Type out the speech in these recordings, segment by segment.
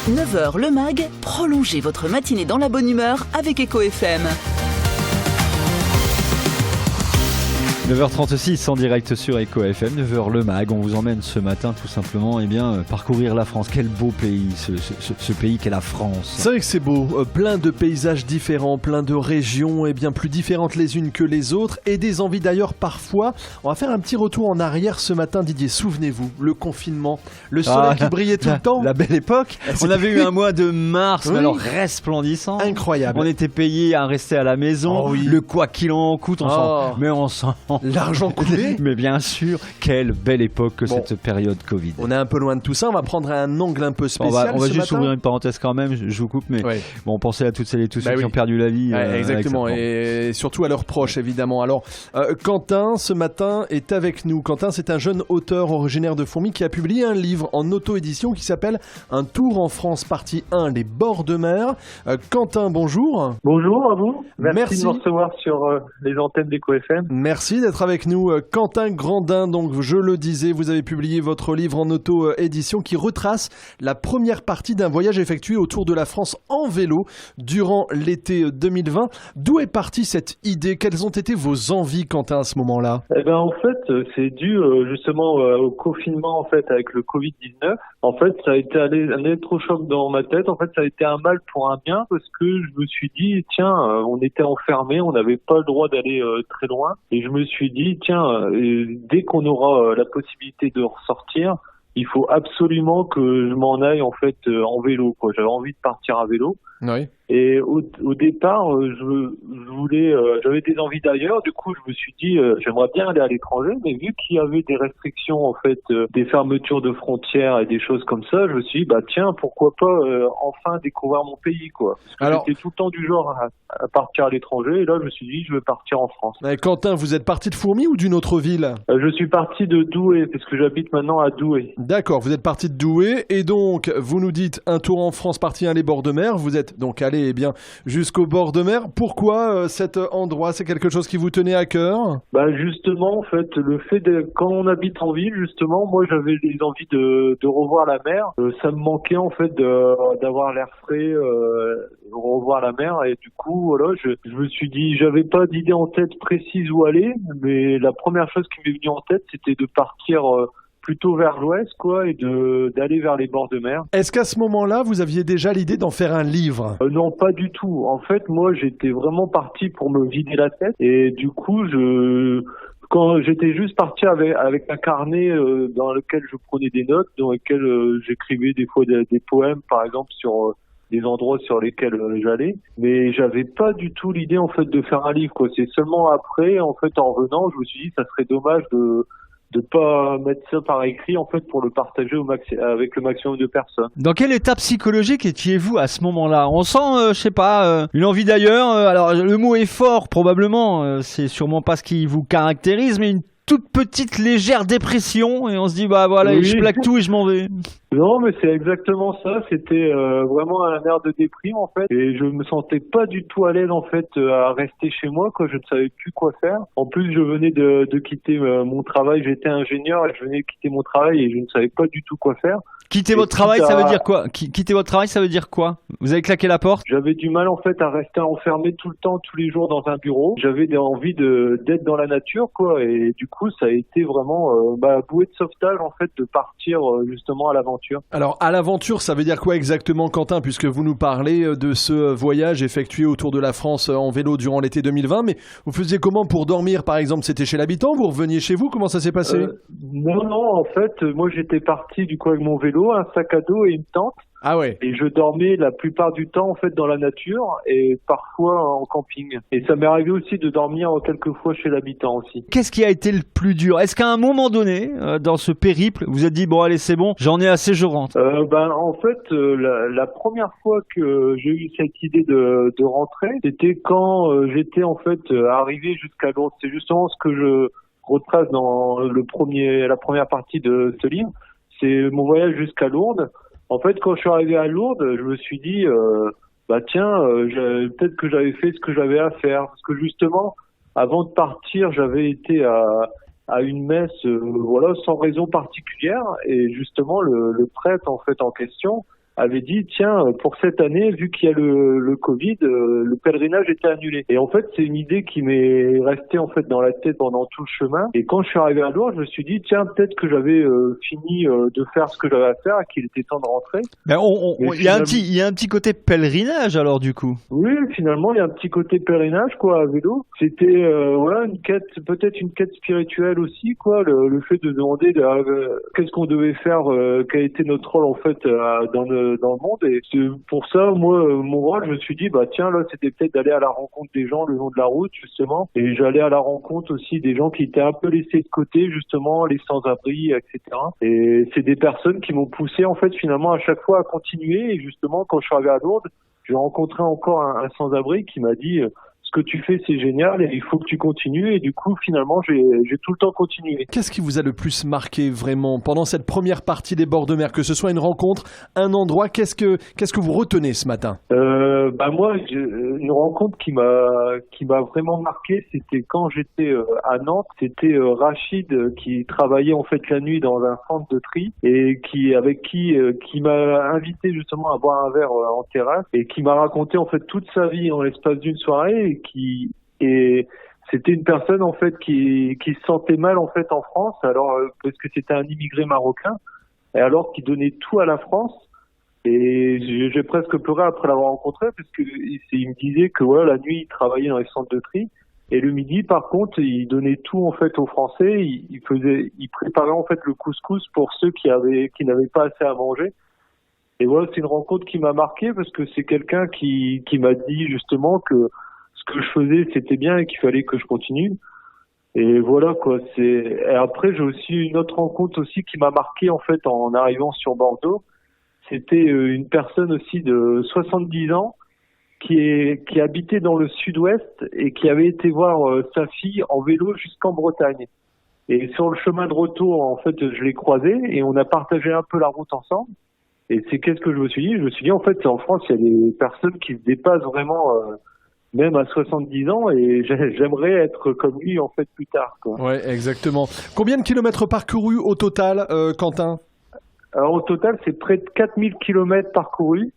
9h le MAG, prolongez votre matinée dans la bonne humeur avec Echo FM. 9h36 en direct sur Echo FM, 9h le MAG. On vous emmène ce matin tout simplement parcourir la France. Quel beau pays, ce pays qu'est la France. C'est vrai que c'est beau, plein de paysages différents, plein de régions plus différentes les unes que les autres et des envies d'ailleurs parfois. On va faire un petit retour en arrière ce matin, Didier. Souvenez-vous, le confinement, le soleil qui brillait tout le temps. La belle époque. On avait eu un mois de mars, oui. Mais alors resplendissant. Incroyable. On était payés à rester à la maison. Oh oui. Le quoi qu'il en coûte, on s'en... L'argent coulé. Mais bien sûr, quelle belle époque que cette période Covid. On est un peu loin de tout ça, on va prendre un angle un peu spécial. On va juste ouvrir une parenthèse quand même, je vous coupe, mais bon, pensez à toutes celles et tous ceux qui ont perdu la vie. Exactement, et surtout à leurs proches évidemment. Alors, Quentin, ce matin, est avec nous. Quentin, c'est un jeune auteur originaire de Fourmies qui a publié un livre en auto-édition qui s'appelle Un tour en France, partie 1, les bords de mer. Quentin, bonjour. Bonjour à vous. Merci de me recevoir sur les antennes d'Echo FM. Merci d'être avec nous. Quentin Grandin, donc je le disais, vous avez publié votre livre en auto-édition qui retrace la première partie d'un voyage effectué autour de la France en vélo durant l'été 2020. D'où est partie cette idée? Quelles ont été vos envies, Quentin, à ce moment-là? En fait, c'est dû justement au confinement avec le Covid-19. En fait, ça a été un électrochoc dans ma tête. En fait, ça a été un mal pour un bien parce que je me suis dit, tiens, on était enfermés, on n'avait pas le droit d'aller très loin. Et je me suis dit, tiens, dès qu'on aura la possibilité de ressortir, il faut absolument que je m'en aille en vélo, quoi. J'avais envie de partir à vélo. Oui. Et au départ, j'avais des envies d'ailleurs. Du coup, je me suis dit, j'aimerais bien aller à l'étranger, mais vu qu'il y avait des restrictions, des fermetures de frontières et des choses comme ça, je me suis dit, tiens, pourquoi pas enfin découvrir mon pays, quoi. Parce que j'étais tout le temps du genre à partir à l'étranger, et là, je me suis dit, je vais partir en France. Quentin, vous êtes parti de Fourmies ou d'une autre ville? Je suis parti de Douai, parce que j'habite maintenant à Douai. D'accord, vous êtes parti de Douai, et donc, vous nous dites un tour en France, partie 1, les bords de mer. Vous êtes donc allé jusqu'au bord de mer. Pourquoi cet endroit? C'est quelque chose qui vous tenait à cœur? Justement, le fait quand on habite en ville, justement, moi j'avais des envies de revoir la mer. Ça me manquait d'avoir l'air frais, revoir la mer, et du coup voilà, je me suis dit, j'avais pas d'idée en tête précise où aller, mais la première chose qui m'est venue en tête, c'était de partir plutôt vers l'ouest, quoi, et d'aller vers les bords de mer. Est-ce qu'à ce moment-là, vous aviez déjà l'idée d'en faire un livre? Non, pas du tout. En fait, moi, j'étais vraiment parti pour me vider la tête, et du coup, quand j'étais juste parti avec un carnet dans lequel je prenais des notes, dans lequel j'écrivais des fois des poèmes, par exemple, sur des endroits sur lesquels j'allais, mais j'avais pas du tout l'idée de faire un livre, quoi. C'est seulement après, en revenant, je me suis dit, ça serait dommage de pas mettre ça par écrit pour le partager avec le maximum de personnes. Dans quel état psychologique étiez-vous à ce moment-là? On sent, une envie d'ailleurs. Alors le mot est fort probablement, c'est sûrement pas ce qui vous caractérise, mais une toute petite légère dépression et on se dit oui. Je plaque tout et je m'en vais. Non, mais c'est exactement ça. C'était vraiment un air de déprime et je me sentais pas du tout à l'aise à rester chez moi, quoi. Je ne savais plus quoi faire. En plus, je venais de quitter mon travail. J'étais ingénieur et je venais de quitter mon travail et je ne savais pas du tout quoi faire. Quitter votre travail, ça veut dire quoi? Quitter votre travail, ça veut dire quoi? Vous avez claqué la porte? J'avais du mal à rester enfermé tout le temps, tous les jours dans un bureau. J'avais envie d'être dans la nature, quoi. Et du coup, ça a été vraiment bouée de sauvetage de partir justement à l'aventure. Alors à l'aventure, ça veut dire quoi exactement, Quentin, puisque vous nous parlez de ce voyage effectué autour de la France en vélo durant l'été 2020, mais vous faisiez comment pour dormir, par exemple? C'était chez l'habitant? Vous reveniez chez vous? Comment ça s'est passé? Non, moi j'étais parti du coup avec mon vélo, un sac à dos et une tente. Ah ouais. Et je dormais la plupart du temps dans la nature et parfois en camping. Et ça m'est arrivé aussi de dormir quelques fois chez l'habitant aussi. Qu'est-ce qui a été le plus dur? Est-ce qu'à un moment donné, dans ce périple, vous êtes dit bon allez c'est bon, j'en ai assez, je rentre? La première fois que j'ai eu cette idée de rentrer, c'était quand j'étais arrivé jusqu'à Lourdes. C'est justement ce que je retrace dans la première partie de ce livre. C'est mon voyage jusqu'à Lourdes. En fait, quand je suis arrivé à Lourdes, je me suis dit, peut-être que j'avais fait ce que j'avais à faire. Parce que justement, avant de partir, j'avais été à une messe, sans raison particulière. Et justement, le prêtre, en question, avait dit tiens pour cette année vu qu'il y a le Covid le pèlerinage était annulé et en fait c'est une idée qui m'est restée en fait dans la tête pendant tout le chemin et quand je suis arrivé à Lourdes je me suis dit tiens peut-être que j'avais fini de faire ce que j'avais à faire et qu'il était temps de rentrer. Mais il y a un petit côté pèlerinage alors du coup. Oui finalement il y a un petit côté pèlerinage quoi à vélo. C'était voilà une quête peut-être une quête spirituelle aussi quoi le fait de demander qu'est-ce qu'on devait faire quel était notre rôle en fait dans le monde et pour ça moi mon rôle je me suis dit bah tiens là c'était peut-être d'aller à la rencontre des gens le long de la route justement et j'allais à la rencontre aussi des gens qui étaient un peu laissés de côté justement les sans-abri etc et c'est des personnes qui m'ont poussé en fait finalement à chaque fois à continuer et justement quand je suis arrivé à Lourdes j'ai rencontré encore un sans-abri qui m'a dit ce que tu fais c'est génial et il faut que tu continues et du coup finalement j'ai tout le temps continué. Qu'est-ce qui vous a le plus marqué vraiment pendant cette première partie des bords de mer, que ce soit une rencontre, un endroit, qu'est-ce que vous retenez ce matin? Bah moi une rencontre qui m'a vraiment marqué c'était quand j'étais à Nantes, c'était Rachid qui travaillait en fait la nuit dans un centre de tri et qui m'a invité justement à boire un verre en terrasse et qui m'a raconté en fait toute sa vie en l'espace d'une soirée et c'était une personne en fait qui se sentait mal en fait en France alors parce que c'était un immigré marocain et alors qu'il donnait tout à la France et j'ai presque pleuré après l'avoir rencontré parce que il me disait que voilà la nuit il travaillait dans les centres de tri et le midi par contre il donnait tout en fait aux Français il préparait en fait le couscous pour ceux qui n'avaient pas assez à manger. Et voilà, c'est une rencontre qui m'a marqué parce que c'est quelqu'un qui m'a dit justement que ce que je faisais c'était bien et qu'il fallait que je continue. Et voilà quoi, et après j'ai aussi une autre rencontre aussi qui m'a marqué en fait en arrivant sur Bordeaux. C'était une personne aussi de 70 ans qui habitait dans le sud-ouest et qui avait été voir sa fille en vélo jusqu'en Bretagne. Et sur le chemin de retour, en fait, je l'ai croisé et on a partagé un peu la route ensemble. Et c'est qu'est-ce que je me suis dit? Je me suis dit, en fait, en France, il y a des personnes qui se dépassent vraiment, même à 70 ans, et j'aimerais être comme lui, en fait, plus tard, quoi. Ouais, exactement. Combien de kilomètres parcourus au total, Quentin? Alors, au total, c'est près de 4000 kilomètres parcourus.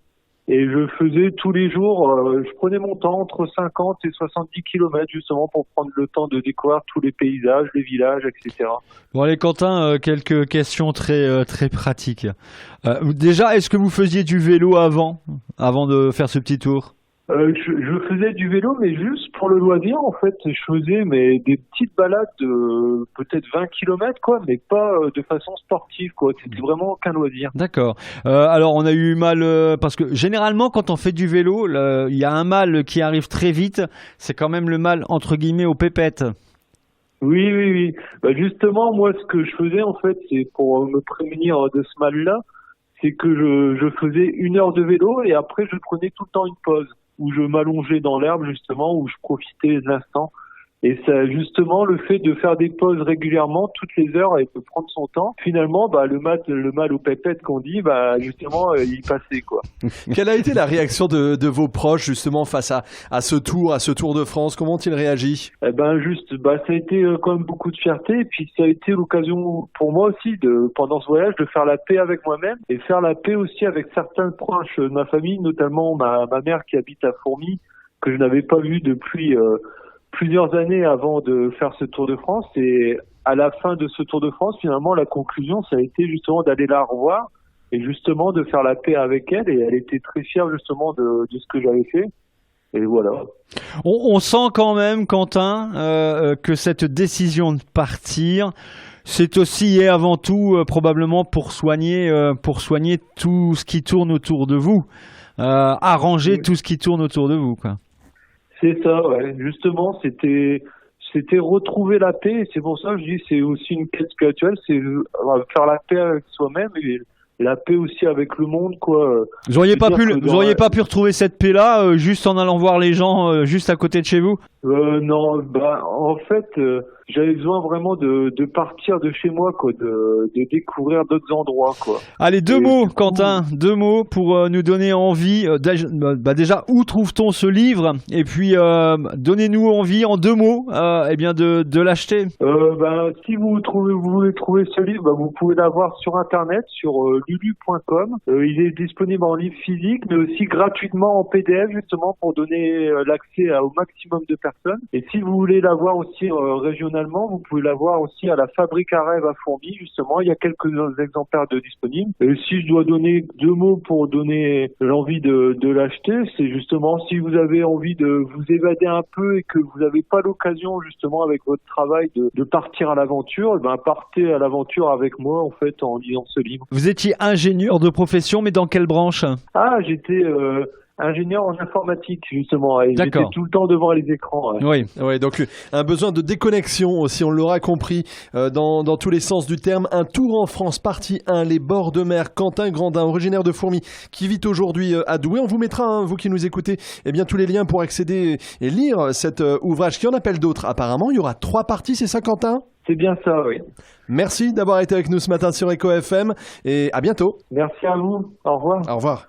Et je faisais tous les jours, je prenais mon temps entre 50 et 70 kilomètres justement pour prendre le temps de découvrir tous les paysages, les villages, etc. Bon allez Quentin, quelques questions très pratiques. Déjà, est-ce que vous faisiez du vélo avant de faire ce petit tour? Je faisais du vélo, mais juste pour le loisir, en fait. Je faisais des petites balades de peut-être 20 km, quoi, mais pas de façon sportive, quoi. C'était vraiment qu'un loisir. D'accord. Alors, on a eu mal, parce que généralement, quand on fait du vélo, il y a un mal qui arrive très vite. C'est quand même le mal, entre guillemets, aux pépettes. Oui. Bah, justement, moi, ce que je faisais, en fait, c'est pour me prémunir de ce mal-là, c'est que je faisais 1 heure de vélo et après, je prenais tout le temps une pause, où je m'allongeais dans l'herbe justement, où je profitais de l'instant. Et ça, justement, le fait de faire des pauses régulièrement, toutes les heures, et de prendre son temps, finalement, bah, le mal aux pépettes qu'on dit, bah, justement, il passait, quoi. Quelle a été la réaction de vos proches, justement, face à ce Tour de France? Comment ont-ils réagi? Eh ben, ça a été quand même beaucoup de fierté, et puis ça a été l'occasion pour moi aussi pendant ce voyage, de faire la paix avec moi-même, et faire la paix aussi avec certains proches de ma famille, notamment ma mère qui habite à Fourmies, que je n'avais pas vue depuis, plusieurs années avant de faire ce Tour de France. Et à la fin de ce Tour de France, finalement, la conclusion, ça a été justement d'aller la revoir et justement de faire la paix avec elle. Et elle était très fière justement de ce que j'avais fait. Et voilà. On sent quand même, Quentin, que cette décision de partir, c'est aussi et avant tout probablement pour soigner tout ce qui tourne autour de vous, arranger tout ce qui tourne autour de vous, quoi. C'est ça, ouais. Justement, c'était retrouver la paix. Et c'est pour ça que je dis c'est aussi une quête spirituelle, c'est faire la paix avec soi-même et la paix aussi avec le monde, quoi. Vous auriez pas pu retrouver cette paix-là juste en allant voir les gens juste à côté de chez vous? Non, bah en fait, j'avais besoin vraiment de partir de chez moi, quoi, de découvrir d'autres endroits, quoi. Allez, deux Et mots, du coup- Quentin, deux mots pour nous donner envie. Déjà, où trouve-t-on ce livre? Et puis, donnez-nous envie en deux mots, eh bien, de l'acheter. Si vous voulez trouver ce livre, vous pouvez l'avoir sur internet, sur lulu.com. Il est disponible en livre physique, mais aussi gratuitement en PDF, justement pour donner l'accès au maximum de personnes. Et si vous voulez l'avoir aussi régionalement, vous pouvez l'avoir aussi à la Fabrique à rêves à Fourmi, justement. Il y a quelques exemplaires de disponibles. Et si je dois donner deux mots pour donner l'envie de l'acheter, c'est justement si vous avez envie de vous évader un peu et que vous n'avez pas l'occasion, justement, avec votre travail, de partir à l'aventure, partez à l'aventure avec moi, en fait, en lisant ce livre. Vous étiez ingénieur de profession, mais dans quelle branche? J'étais ingénieur en informatique, justement, et j'étais D'accord. tout le temps devant les écrans. Ouais. Oui. Ouais, donc un besoin de déconnexion aussi, on l'aura compris, dans tous les sens du terme. Un tour en France, partie 1, les bords de mer. Quentin Grandin, originaire de Fourmi, qui vit aujourd'hui à Douai. On vous mettra, vous qui nous écoutez, tous les liens pour accéder et lire cet ouvrage qui en appelle d'autres. Apparemment, il y aura 3 parties, c'est ça, Quentin? C'est bien ça, oui. Merci d'avoir été avec nous ce matin sur Eco FM et à bientôt. Merci à vous. Au revoir. Au revoir.